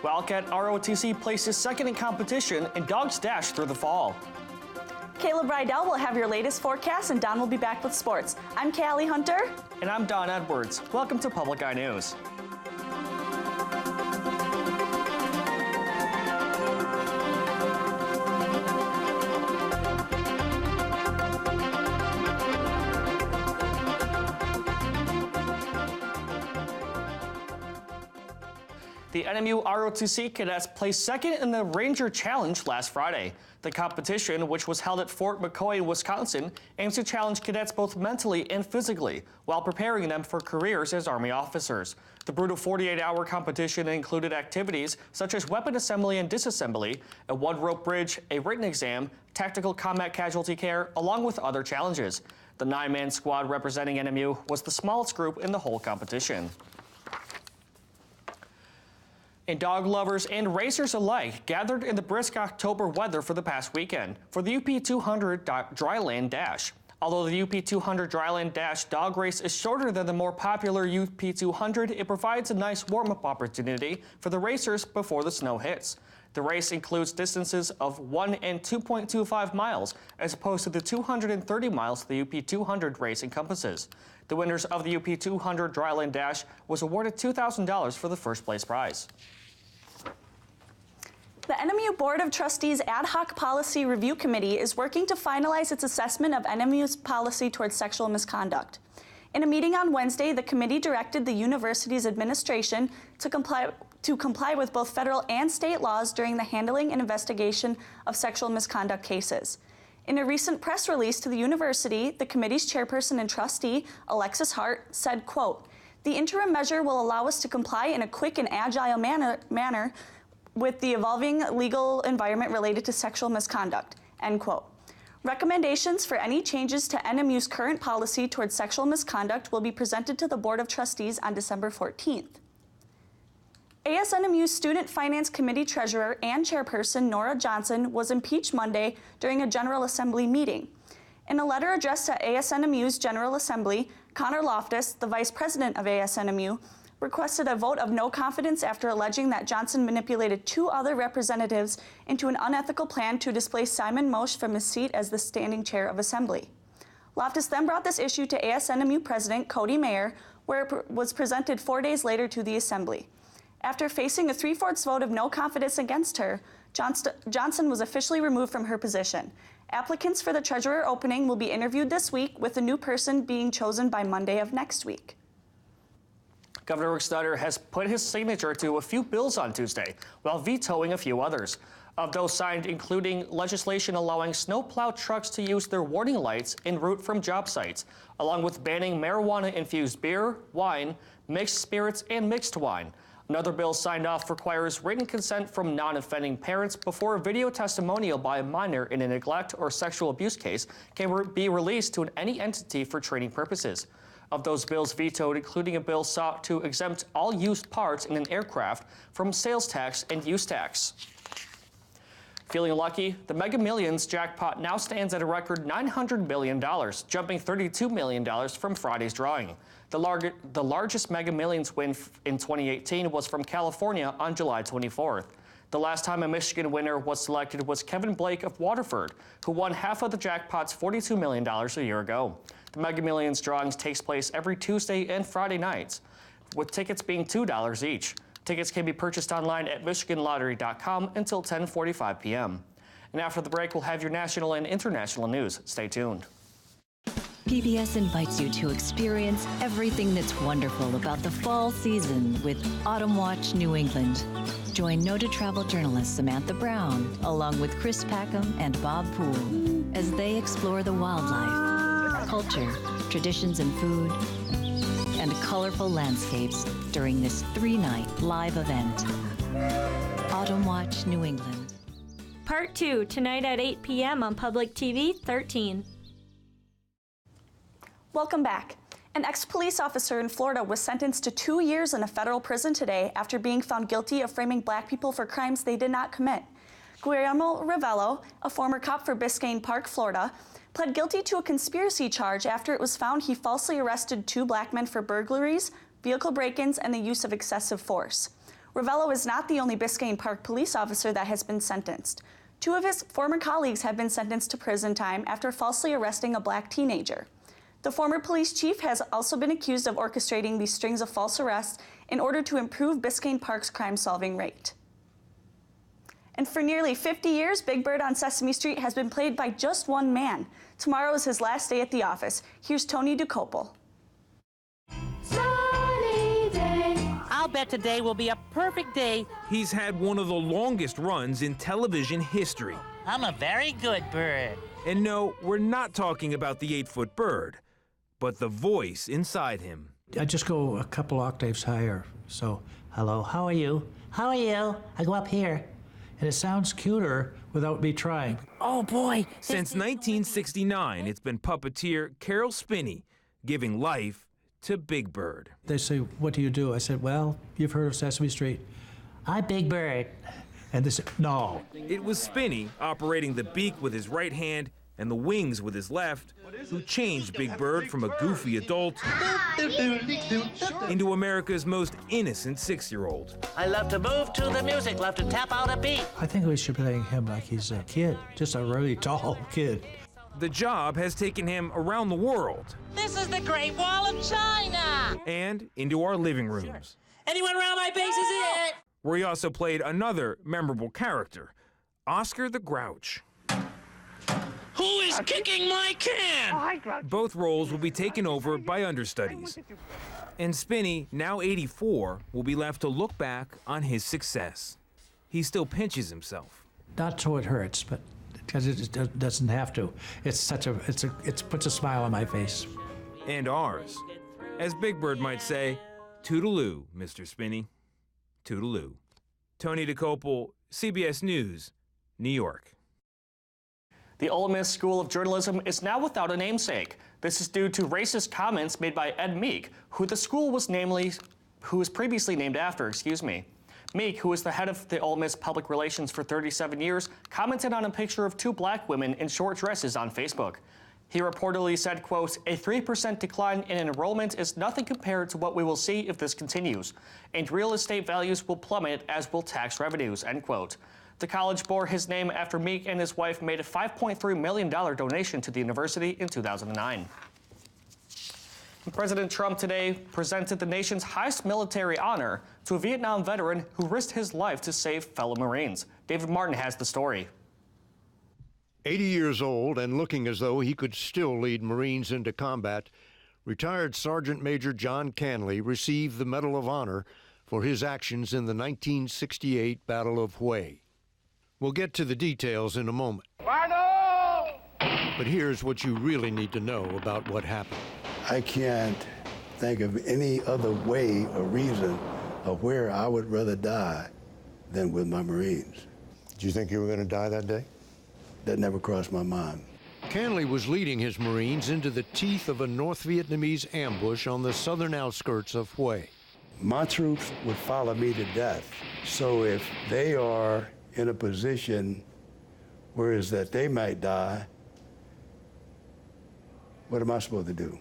Wildcat ROTC places second in competition and dogs dash through the fall. Caleb Rydell will have your latest forecast and Don will be back with sports. I'm Callie Hunter. And I'm Don Edwards. Welcome to Public Eye News. The NMU ROTC cadets placed second in the Ranger Challenge last Friday. The competition, which was held at Fort McCoy, Wisconsin, aims to challenge cadets both mentally and physically while preparing them for careers as Army officers. The brutal 48-hour competition included activities such as weapon assembly and disassembly, a one-rope bridge, a written exam, tactical combat casualty care, along with other challenges. The 9-man squad representing NMU was the smallest group in the whole competition. And dog lovers and racers alike gathered in the brisk October weather for the past weekend for the UP 200 Dryland Dash. Although the UP 200 Dryland Dash dog race is shorter than the more popular UP 200, it provides a nice warm-up opportunity for the racers before the snow hits. The race includes distances of 1 and 2.25 miles, as opposed to the 230 miles the UP 200 race encompasses. The winners of the UP 200 Dryland Dash was awarded $2,000 for the first place prize. The NMU Board of Trustees Ad Hoc Policy Review Committee is working to finalize its assessment of NMU's policy towards sexual misconduct. In a meeting on Wednesday, the committee directed the university's administration to comply with both federal and state laws during the handling and investigation of sexual misconduct cases. In a recent press release to the university, the committee's chairperson and trustee, Alexis Hart, said, quote, "The interim measure will allow us to comply in a quick and agile manner with the evolving legal environment related to sexual misconduct," end quote. Recommendations for any changes to NMU's current policy towards sexual misconduct will be presented to the Board of Trustees on December 14th. ASNMU's Student Finance Committee Treasurer and Chairperson Nora Johnson was impeached Monday during a General Assembly meeting. In a letter addressed to ASNMU's General Assembly, Connor Loftus, the Vice President of ASNMU, requested a vote of no confidence after alleging that Johnson manipulated 2 other representatives into an unethical plan to displace Simon Mosch from his seat as the standing chair of Assembly. Loftus then brought this issue to ASNMU President Cody Mayer, where it was presented 4 days later to the Assembly. After facing a 3/4 vote of no confidence against her, Johnson was officially removed from her position. Applicants for the treasurer opening will be interviewed this week, with a new person being chosen by Monday of next week. Governor Rick Snyder has put his signature to a few bills on Tuesday, while vetoing a few others. Of those signed, including legislation allowing snowplow trucks to use their warning lights en route from job sites, along with banning marijuana-infused beer, wine, mixed spirits, and mixed wine. Another bill signed off requires written consent from non-offending parents before a video testimonial by a minor in a neglect or sexual abuse case can be released to any entity for training purposes. Of those bills vetoed, including a bill sought to exempt all used parts in an aircraft from sales tax and use tax. Feeling lucky, the Mega Millions jackpot now stands at a record $900 million, jumping $32 million from Friday's drawing. The largest Mega Millions win in 2018 was from California on July 24th. The last time a Michigan winner was selected was Kevin Blake of Waterford, who won half of the jackpot's $42 million a year ago. The Mega Millions drawings takes place every Tuesday and Friday nights, with tickets being $2 each. Tickets can be purchased online at MichiganLottery.com until 10:45 p.m. And after the break, we'll have your national and international news. Stay tuned. PBS invites you to experience everything that's wonderful about the fall season with Autumn Watch New England. Join Know to Travel journalist Samantha Brown, along with Chris Packham and Bob Poole, as they explore the wildlife, culture, traditions and food, and colorful landscapes during this 3-night live event. Autumn Watch New England. Part 2, tonight at 8 p.m. on Public TV 13. Welcome back. An ex-police officer in Florida was sentenced to 2 years in a federal prison today after being found guilty of framing black people for crimes they did not commit. Guillermo Ravello, a former cop for Biscayne Park, Florida, pled guilty to a conspiracy charge after it was found he falsely arrested 2 black men for burglaries, vehicle break-ins, and the use of excessive force. Ravello is not the only Biscayne Park police officer that has been sentenced. 2 of his former colleagues have been sentenced to prison time after falsely arresting a black teenager. The former police chief has also been accused of orchestrating these strings of false arrests in order to improve Biscayne Park's crime-solving rate. And for nearly 50 years, Big Bird on Sesame Street has been played by just one man. Tomorrow is his last day at the office. Here's Tony DeCopel. I'll bet today will be a perfect day. He's had one of the longest runs in television history. I'm a very good bird. And no, we're not talking about the 8-foot bird, but the voice inside him. I just go a couple octaves higher. So, hello, how are you? How are you? I go up here. And it sounds cuter without me trying. Oh boy. Since 1969, it's been puppeteer Carol Spinney giving life to Big Bird. They say, what do you do? I said, well, you've heard of Sesame Street. I'm Big Bird. And they said, no. It was Spinney, operating the beak with his right hand and the wings with his left, who changed Big Bird from a goofy adult into America's most innocent 6-year-old. I love to move to the music, love to tap out a beat. I think we should play him like he's a kid, just a really tall kid. The job has taken him around the world This is the Great Wall of China. and into our living rooms, Anyone around my base is it. where he also played another memorable character, Oscar the Grouch. Who is kicking my can? Both roles will be taken over by understudies. And Spinney, now 84, will be left to look back on his success. He still pinches himself. Not so it hurts, but because it doesn't have to. It puts a smile on my face. And ours. As Big Bird might say, toodaloo, Mr. Spinney. Toodaloo. Tony DeCopel, CBS News, New York. The Ole Miss School of Journalism is now without a namesake. This is due to racist comments made by Ed Meek, who was previously named after, Meek, who is the head of the Ole Miss Public Relations for 37 years, commented on a picture of 2 black women in short dresses on Facebook. He reportedly said, quote, "A 3% decline in enrollment is nothing compared to what we will see if this continues, and real estate values will plummet as will tax revenues," end quote. The college bore his name after Meek and his wife made a $5.3 million donation to the university in 2009. President Trump today presented the nation's highest military honor to a Vietnam veteran who risked his life to save fellow Marines. David Martin has the story. 80 years old and looking as though he could still lead Marines into combat, retired Sergeant Major John Canley received the Medal of Honor for his actions in the 1968 Battle of Hue. We'll get to the details in a moment. But here's what you really need to know about what happened. I can't think of any other way or reason of where I would rather die than with my Marines. Did you think you were going to die that day? That never crossed my mind. Canley was leading his Marines into the teeth of a North Vietnamese ambush on the southern outskirts of Hue. My troops would follow me to death. So if they are in a position where is that they might die, what am I supposed to do?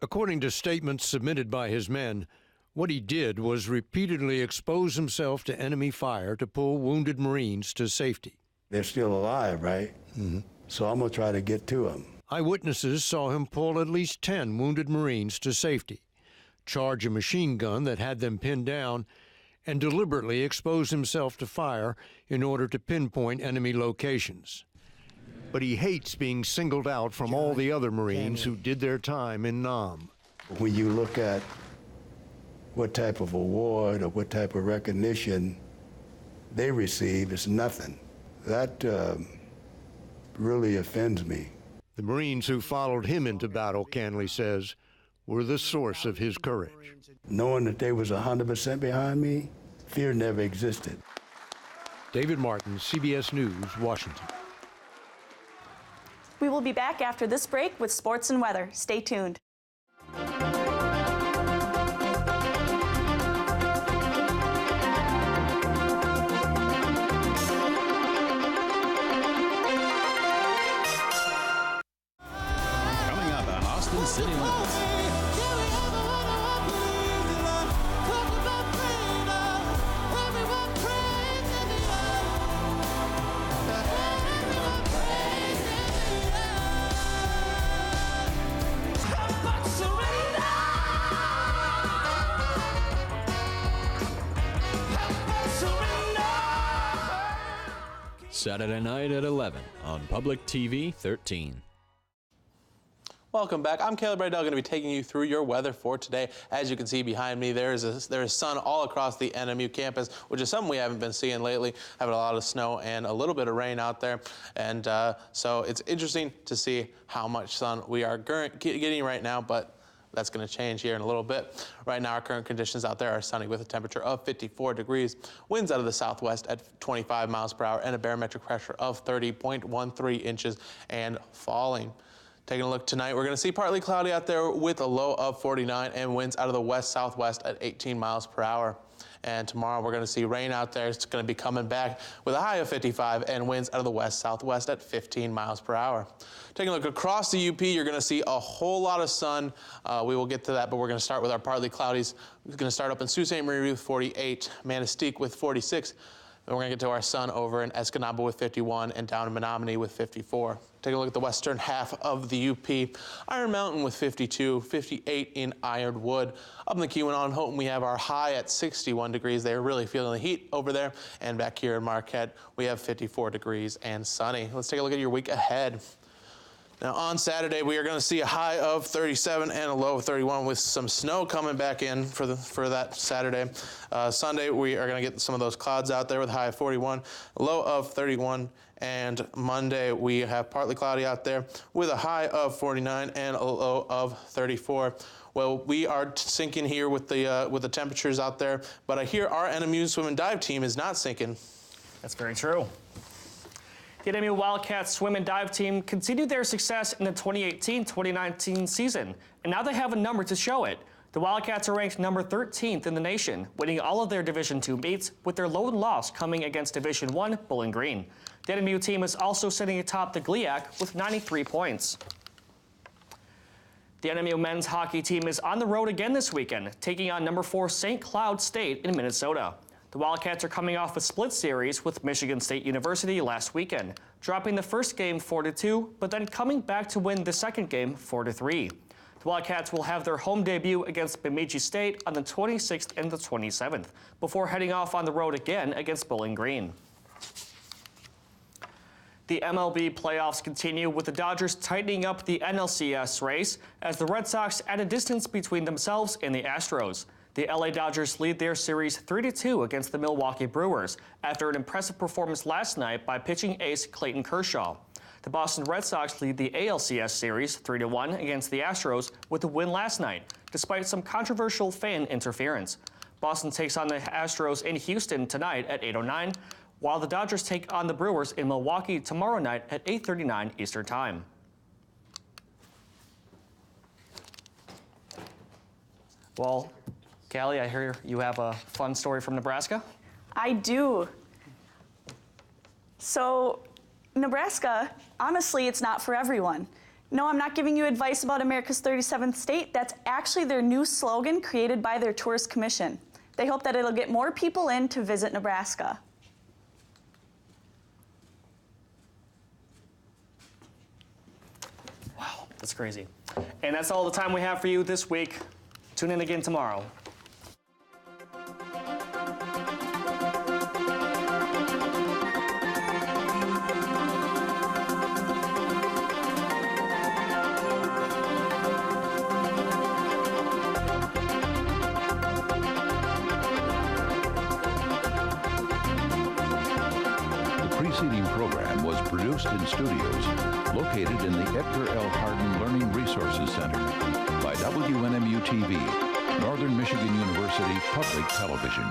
According to statements submitted by his men, what he did was repeatedly expose himself to enemy fire to pull wounded Marines to safety. They're still alive, right? Mm-hmm. So I'm gonna try to get to them. Eyewitnesses saw him pull at least 10 wounded Marines to safety, charge a machine gun that had them pinned down, and deliberately expose himself to fire in order to pinpoint enemy locations. But he hates being singled out from all the other Marines who did their time in Nam. When you look at what type of award or what type of recognition they receive, it's nothing. That really offends me. The Marines who followed him into battle, Canley says, were the source of his courage. Knowing that they was 100% behind me, fear never existed. David Martin, CBS News, Washington. We will be back after this break with sports and weather. Stay tuned. Coming up on Austin City Limits. Saturday night at 11 on Public TV 13. Welcome back. I'm Caleb Rydell, going to be taking you through your weather for today. As you can see behind me, there is sun all across the NMU campus, which is something we haven't been seeing lately. Having a lot of snow and a little bit of rain out there. And so it's interesting to see how much sun we are getting right now, but that's going to change here in a little bit. Right now, our current conditions out there are sunny with a temperature of 54 degrees, winds out of the southwest at 25 miles per hour, and a barometric pressure of 30.13 inches and falling. Taking a look tonight, we're going to see partly cloudy out there with a low of 49 and winds out of the west-southwest at 18 miles per hour. And tomorrow we're going to see rain out there. It's going to be coming back with a high of 55 and winds out of the west-southwest at 15 miles per hour. Taking a look across the UP, you're going to see a whole lot of sun. We will get to that, but we're going to start with our partly cloudies. We're going to start up in Sault Ste. Marie with 48, Manistee with 46. Then we're going to get to our sun over in Escanaba with 51 and down in Menominee with 54. Take a look at the western half of the UP. Iron Mountain with 52, 58 in Ironwood. Up in the Keweenaw and Houghton, we have our high at 61 degrees. They're really feeling the heat over there. And back here in Marquette, we have 54 degrees and sunny. Let's take a look at your week ahead. Now on Saturday, we are going to see a high of 37 and a low of 31 with some snow coming back in for that Saturday. Sunday, we are going to get some of those clouds out there with a high of 41, a low of 31. And Monday, we have partly cloudy out there with a high of 49 and a low of 34. Well, we are sinking here with the temperatures out there, but I hear our NMU swim and dive team is not sinking. That's very true. The NMU Wildcats swim and dive team continued their success in the 2018-2019 season, and now they have a number to show it. The Wildcats are ranked number 13th in the nation, winning all of their Division II meets, with their lone loss coming against Division I Bowling Green. The NMU team is also sitting atop the GLIAC with 93 points. The NMU men's hockey team is on the road again this weekend, taking on number 4 St. Cloud State in Minnesota. The Wildcats are coming off a split series with Michigan State University last weekend, dropping the first game 4-2, but then coming back to win the second game 4-3. The Wildcats will have their home debut against Bemidji State on the 26th and the 27th, before heading off on the road again against Bowling Green. The MLB playoffs continue with the Dodgers tightening up the NLCS race as the Red Sox add a distance between themselves and the Astros. The LA Dodgers lead their series 3-2 against the Milwaukee Brewers after an impressive performance last night by pitching ace Clayton Kershaw. The Boston Red Sox lead the ALCS series 3-1 against the Astros with a win last night, despite some controversial fan interference. Boston takes on the Astros in Houston tonight at 8:09, while the Dodgers take on the Brewers in Milwaukee tomorrow night at 8:39 Eastern Time. Well, Callie, I hear you have a fun story from Nebraska. I do. So, Nebraska, honestly, it's not for everyone. No, I'm not giving you advice about America's 37th state. That's actually their new slogan created by their Tourist Commission. They hope that it'll get more people in to visit Nebraska. Wow, that's crazy. And that's all the time we have for you this week. Tune in again tomorrow. The preceding program was produced in studios located in the Edgar L. Hardin Learning Resources Center by WNMU-TV, Northern Michigan University Public Television.